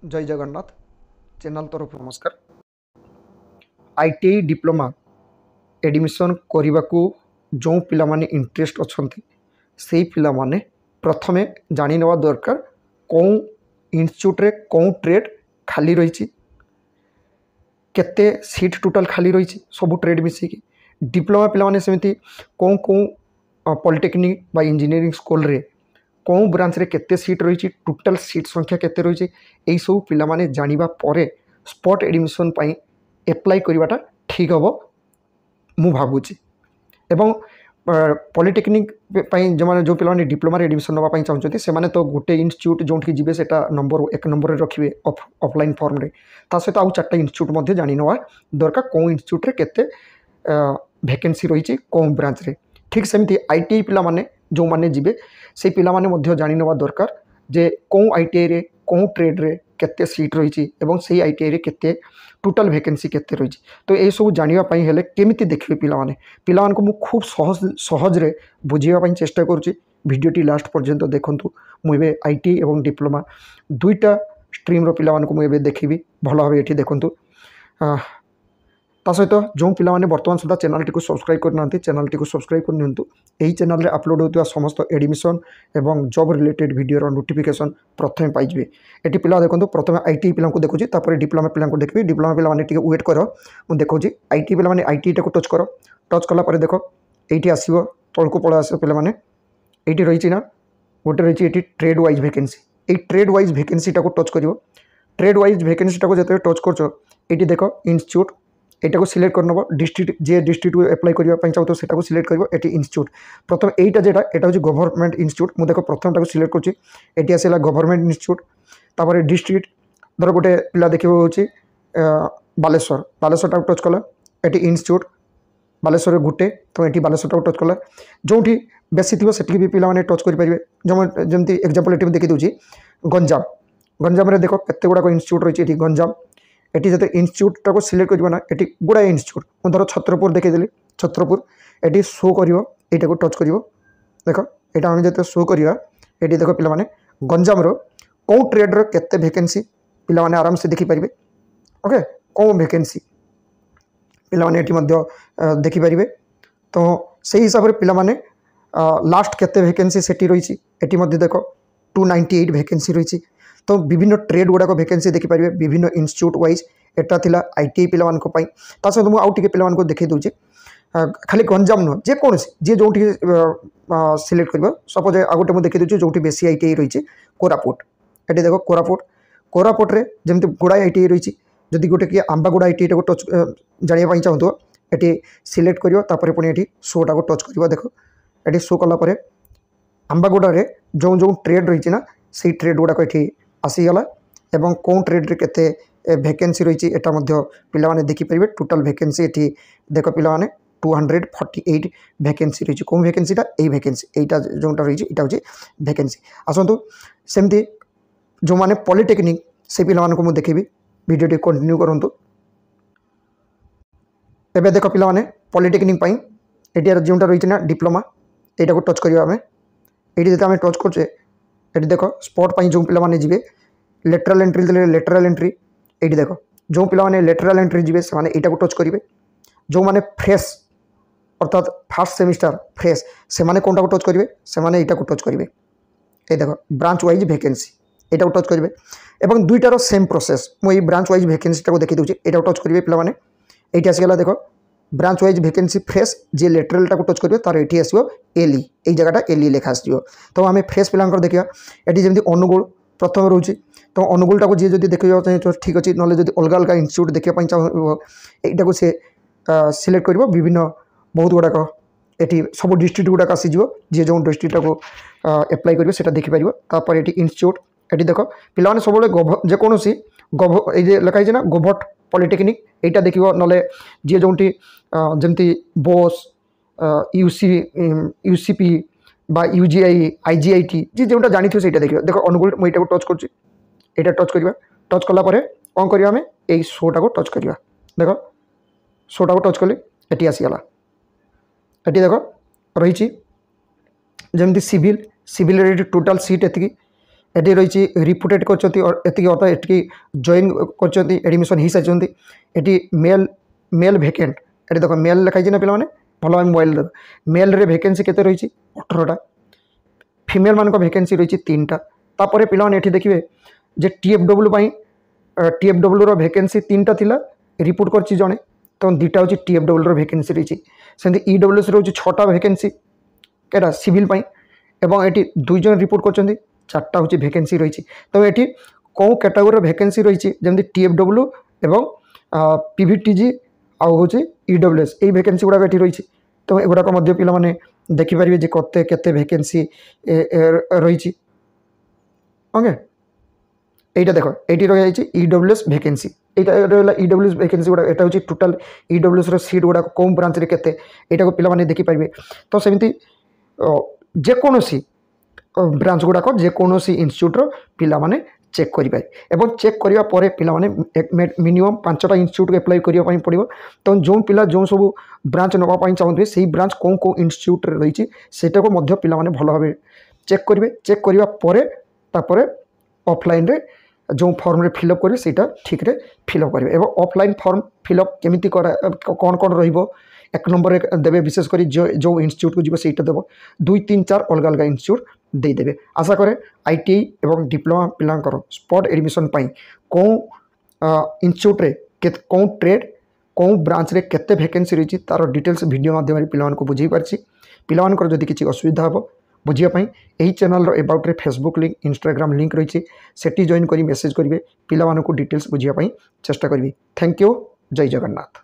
जय जगन्नाथ चैनल तरफ नमस्कार। आईटीआई डिप्लोमा एडमिशन करने को जो पिला माने इंटरेस्ट अच्छे से पिला माने प्रथमे जानी नेवा दरकार कौन इंस्टीट्यूट रे कौन ट्रेड खाली रही केते सीट टोटाल खाली रही सब ट्रेड मिसिकी डिप्लोमा पिला माने सेमती कौन कौन पॉलिटेक्निक बा इंजीनियरिंग स्कूल रे कौन ब्रांच रे केते सीट रही टोटाल सीट संख्या केते रही यही सब पिला माने जानिबा परे स्पॉट एडमिशन पाई एप्लाई करवाटा ठीक हम मु भावुची। एवं पॉलिटेक्निक जो जो पिलाने डिप्लोमा एडमिशन नापी चाहते से तो गोटे इंस्टीट्यूट जो जी से नंबर एक नंबर रखिए ऑफलाइन फॉर्म रे सहित आउ चार्टा इंस्टीट्यूट जानी ना दरकार कौन इंस्टीट्यूट रे केते वैकेंसी रही कौन ब्रांच रे ठीक सेमती आईटीआई पिला माने जो माने जीवे से पिला माने जानी ना दरकार जे कौन आईटीआई रे कौन ट्रेड रे केते सीट रही एवं से आईटीआई रे केते टोटाल वैकेंसी केते रही तो ये सब जानापी हेले केमिति देखिए पिला को खूब सहज रे बुझापी चेष्टा करुँची भिडटी लास्ट पर्यंत देखूँ मुझे आईटीआई एवं डिप्लोमा दुईटा स्ट्रीम पिला मुझे देखी भल भाव ये देखूँ सहित जो पिला बर्तमान सुधा चैनल टी सब्सक्राइब करना चैनल टी सब्सक्राइब करनी यही चैनल रे अपलोड होता समस्त एडमिशन एवं जॉब रिलेटेड वीडियो नोटिफिकेशन प्रथम पाइबे। ये पिला देखो प्रथम आईटीआई पिला देखुची डिप्लोमा पिला देखी डिप्लोमा पिला वेट कर मुझे देखा आईटीआई पिला आईटीआई टाक टच कर टच कलापर देख ये आसो तौक पड़ा आस पे ये रही ना गोटे रही ये ट्रेड वाइज वैकेंसी ये ट्रेड वाइज वैकेंसी टाक टच कर ट्रेड वाइज वैकेंसी टाक जो टच कर देख इंस्टीट्यूट एटा को सिलेक्ट करनब डिस्ट्रिक्ट जे डिस्ट्रिक्ट एप्लाई करने चाहते से सिलेक्ट कर इंस्टीट्यूट प्रथम एटा जेटा एटा हूँ गवर्नमेंट इंस्टीट्यूट मुझे देख प्रथम टाक सिलेक्ट कर आसला गवर्नमेंट इंस्टीट्यूट तापर डिस्ट्रिक्ट धर गोटे पिला देखिए हूँ बालेश्वर बालेश्वर टाक टच कला ये इंस्टीट्यूट बालेश्वर गोटे तो ये बालेश्वर टाक टच कला जो बेसी थी से भी पिला टच करेंगे जमी एक्जामपल ये देखी दूसरी गंजाम गंजाम देख केते गुड़ाक इंस्टीट्यूट रही है गंजाम ये जो इंस्टीट्यूट टाक सिलेक्ट करना ये गुड़ाए इंस्टीट्यूट मुझे धर छत्रपुर देखीदेली छत्रपुर ये शो कर यहाँ को टच कर देख यहाँ आम जो शो करवा ये देख पे गंजाम कौ ट्रेड केते वैकेंसी पिला आराम से देखिपारे ओके कौन वैकेंसी पिला देखिपारे तो से हिसाब से पिला लास्ट केते वैकेंसी सेठी रही ये देख 298 वैकेंसी रही तो विभिन्न ट्रेड गुड़ाक वैकेंसी देखिपारे विभिन्न इंस्टीट्यूट वाइज एटा थिला आईटीआई पिला सहित मुझे आउ टे पिला देखी दूचे खाली गंजाम नुह जेकोसी जी जो सिलेक्ट कर सपोज आ गए मुझे देखी दूसरी जो बेसी आईटीआई रही कोरापुट ये देख कोरापुट कोरापुट जमी गुड़ाए आईटीआई रही जदि गोटे किए आंबागुड़ा आईटीआई टाक टच जानापी चाहूँ ये सिलेक्ट कर पुणी ये शो टाक टच कर देख ये शो कलापर आंबागुड़ा जो जो ट्रेड रही ना से ट्रेड गुड़ाक ये आसीगला एवं कौन ट्रेड रे केते वैकेंसी रही है पिला देखिपारे टोटाल वैकेंसी ये देख पिला 248 वैकेंसी रही कौन वैकेंसीटा यही वैकेंसी यहाँ जोटा रही है हूँ वैकेंसी आसतु सेमती जो मैंने पॉलिटेक्निक से पिला मुझे देखी भिडियो कंटिन्यू करूँ एवं देख पिला पॉलिटेक्निक ये जोटा रही ना डिप्लोमा यहाँ को टच करवा ये आम टच कर ये देख स्पॉट जो पिला जी लेटरल एंट्री देले लेटरल एंट्री ये देख जो पिला लेटरल एंट्री जी से यहाँ को टच करेंगे जो मैंने फ्रेश अर्थात फास्ट सेमिस्टर फ्रेश से कौन टाक टच करेंगे से यहाँ को टच करेंगे ये देख ब्रांच वाइज वैकेंसी यहाँ को टच करेंगे एवं दुईटार सेम प्रोसेस मुझे ब्रांच वाइज वैकेंसी टाक देखी दूसरी यहाँ टच करेंगे पे ये आसगला देख ब्रांच वाइज वैकेंसी फ्रेश जी लेटरल टाक टच करेंगे तार ये आसो एली ये जगह एली लेखा आसो तो आम फ्रेश पिला देखा ये जमी अनुगुल प्रथम रोचे तो अनुगुल टाक जी जब देखा चाहिए ठीक अच्छे ना जब अलग अलग इंस्टीट्यूट देखापी चाहे यहाँ से सिलेक्ट कर विभिन्न बहुत गुड़ाक ये सब डिस्ट्रिक्ट गुड़ाक आसीज जी जो डिस्ट्रिक्ट को एप्लाई करेंगे देखिपार तापर ये इंस्टीट्यूट ये देख पिला सब जेकोसी ये लिखाई ना गोभट पॉलिटेक्निक यहाँ देख ना जी जो जमी बोस यूसीपी बा यूजीआई आईजीआईटी जी जोटा जानी थी देखिए देख अनुगुल मुझे यहाँ टच कर टच करवा टच कलापर कौन करवा आम यही शोटा को टच करवा देख शोटा को टच कले ये आसीगला ये देख रही जमी सिविल सिविल टोटाल सीट एति एटी रही रिपुटेड कर अर्थ एटी जॉइन कर एडमिशन हो सारी एटी मेल मेल भैकेंट ये देख मेल लिखाई ना पे भल भाव मोबाइल देख मेल रे भैकेंसी केते रही 18टा फीमेल मान भैकेंसी रही 3टा तापर पे देखिए जे TFW भैकेंसी 3टा थिला रिपोर्ट कर जड़े तो 2टा हूँ TFW भैकेंसी रही सेमती EWS रोज 6टा भैकेंसी क्या सिविल एवं ये 2 जन रिपोर्ट कर 4टा हूँ भैकेंसी रही तो ये कौ कैटेगोरी भैकेंसी रही जमी TFW एवं PVTG आउ हूँ EWS यही भैकेंसी गुड़ाक ये रही तो एगुड़ाक पे देखिपारे कते केते भैकेंसी रही ओके এইটা দেখো এইটি রয়ে যাইছে EWS ভ্যাকেন্সি এইটা রহিলা EWS ভ্যাকেন্সি গুড়া এটা হচ্ছে টোটাল EWS র সিট গুড়া কোন ব্রাঞ্চ রে কেতে এইটাকে পিলামানে দেখি পাইবে তো সেমিতি যেকোনসি ব্রাঞ্চ গুড়াক যেকোনসি ইনস্টিट्यूट র পিলামানে চেক করিপারে এবং চেক করিবা পরে পিলামানে মিনিমম 5টা ইনস্টিट्यूट को अप्लाई करिया पई पड़िबो तो जो पिला जो सब ब्रांच नबा पई चाहबे सेही ब्रांच कोन को इन्स्टिट्यूट रे रही सेटा को मध्य पिलामाने भलो भाबे चेक करिवे चेक करिवा परे तापरे ऑफलाइन रे जो फॉर्म रे फिलअप करेंगे सीटा ठीक रे फिलअप करेंगे एवं ऑफलाइन फॉर्म फिलअप केमिति कौन कौन रहिबो 1 नंबर देवे विशेषकर जो इन्स्टिट्यूट को जीव सहीटा देव 2 3 4 अलग अलग इन्स्टिट्यूट देदेवे आशा करे ITI एवं डिप्लोमा पिलांकर स्पॉट एडमिशन पाई कौ इन्स्टिट्यूट रे कौ ट्रेड कौ ब्रांच रे केते वैकेंसी रही तार डिटेल्स वीडियो माध्यम पिलामान को बुझे पारछि पिलामानकर जदि किछि असुविधा हो बुझापी यही चैनल एबाउट रे फेसबुक लिंक इंस्टाग्राम लिंक रही सेठी जॉइन करी मेसेज करेंगे पिला डिटेल्स बुझापी चेष्टा करी थैंक यू जय जगन्नाथ।